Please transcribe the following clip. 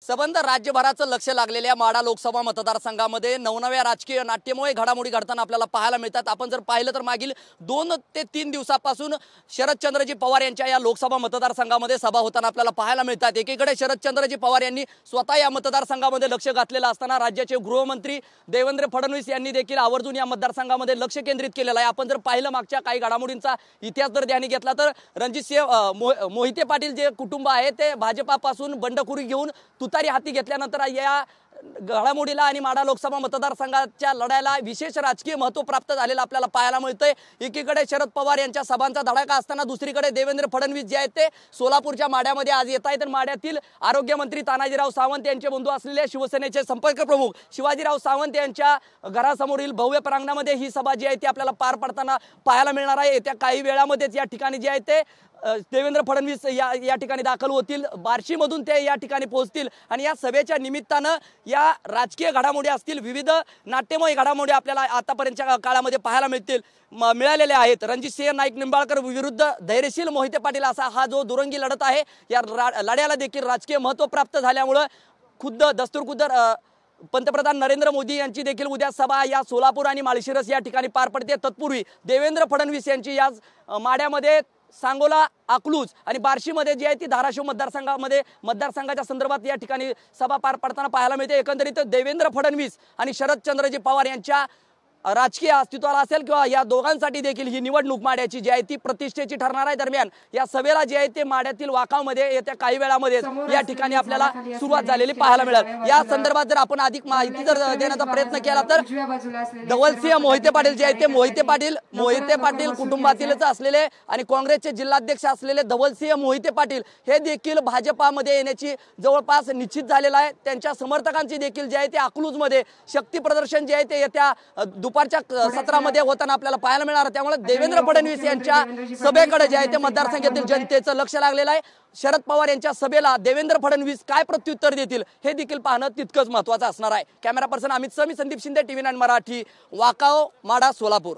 सबंध राज्यभराचं लक्ष लागलेल्या माढा लोकसभा मतदारसंघामध्ये नवनव्या राजकीय नाट्यमय घडामोडी घडताना आपल्याला पाहायला मिळतात। आपण जर पाहिलं तर मागील 2 ते 3 दिवसापासून शरदचंद्रजी पवार यांच्या या लोकसभा मतदारसंघामध्ये सभा होताना आपल्याला पाहायला मिळतात। एकीकडे शरदचंद्रजी पवार यांनी स्वतः या मतदारसंघामध्ये लक्ष घातलेलं असताना राज्याचे गृहमंत्री देवेंद्र फडणवीस यांनी देखील आवर्जून या मतदारसंघामध्ये लक्ष केंद्रित केलेलं आहे। आपण जर पाहिलं मागच्या काही घडामोडींचा इतिहास जर ध्यानी घेतला तर रणजितसिंह मोहिते पाटील जे कुटुंब आहे ते भाजपापासून बंडखोरी घेऊन तुतारी हाती घेतल्यानंतर या घडामोडीला आणि माढा लोकसभा मतदारसंघाच्या लढाईला विशेष राजकीय महत्त्व प्राप्त झालेलं आपल्याला पाहायला मिळतंय। एकीकडे शरद पवार यांच्या सभांचा धडाका असताना दुसरीकडे देवेंद्र फडणवीस जे आहेत ते सोलापूरच्या माढ्यामध्ये आज येत आहेत। तर माढ्यातील आरोग्यमंत्री तानाजीराव सावंत यांचे बंधू असलेले शिवसेनेचे संपर्क प्रमुख शिवाजीराव सावंत यांच्या घरासमोरील भव्य प्रांगणामध्ये ही सभा जी आहे ती आपल्याला पार पडताना पाहायला मिळणार आहे। येत्या काही वेळामध्येच या ठिकाणी जे आहे ते देवेंद्र फडणवीस या ठिकाणी दाखल होतील, बार्शीमधून ते या ठिकाणी पोहोचतील आणि या सभेच्या निमित्तानं या राजकीय घडामोडी असतील, विविध नाट्यमय घडामोडी आपल्याला आतापर्यंतच्या काळामध्ये पाहायला मिळालेले आहेत। रणजितसिंह नाईक निंबाळकर विरुद्ध धैर्यशील मोहिते पाटील असा हा जो दुरंगी लढत आहे, या लढ्याला देखील राजकीय महत्त्व प्राप्त झाल्यामुळे खुद्द दस्तूरखुद्द पंतप्रधान नरेंद्र मोदी यांची देखील उद्या सभा या सोलापूर आणि माळशिरस या ठिकाणी पार पडते। तत्पूर्वी देवेंद्र फडणवीस यांची या माढ्यामध्ये, सांगोला, अकलूज आणि बार्शीमध्ये जी आहे ती धाराशिव मतदारसंघाच्या संदर्भात या ठिकाणी सभा पार पडताना पाहायला मिळते। एकंदरीत देवेंद्र फडणवीस आणि शरदचंद्रजी पवार यांच्या राजकीय अस्तित्वाला असेल किंवा या दोघांसाठी देखील ही निवडणूक माढ्याची जी आहे ती प्रतिष्ठेची ठरणार आहे। दरम्यान या सभेला जे आहे ते माढ्यातील वाकामध्ये येत्या काही वेळामध्ये या ठिकाणी आपल्याला सुरुवात झालेली पाहायला मिळेल। या संदर्भात जर आपण अधिक माहिती जर देण्याचा प्रयत्न केला तर धवलसिंह मोहिते पाटील जे आहेत ते मोहिते पाटील कुटुंबातीलच असलेले आणि काँग्रेसचे जिल्हाध्यक्ष असलेले धवलसिंह मोहिते पाटील हे देखील भाजपामध्ये येण्याची जवळपास निश्चित झालेला आहे। त्यांच्या समर्थकांची देखील जे आहे ते अकलूजमध्ये शक्ती प्रदर्शन जे आहे ते येत्या दुपारच्या सत्रामध्ये होताना आपल्याला पाहायला मिळणार। त्यामुळे देवेंद्र फडणवीस यांच्या सभेकडे जे आहे ते मतदारसंघातील जनतेचं लक्ष लागलेलं आहे। शरद पवार यांच्या सभेला देवेंद्र फडणवीस काय प्रत्युत्तर देतील हे देखील पाहणं तितकंच महत्त्वाचं असणार आहे। कॅमेरा पर्सन अमित समी, संदीप शिंदे, TV9 मराठी, वाकाव, माढा, सोलापूर।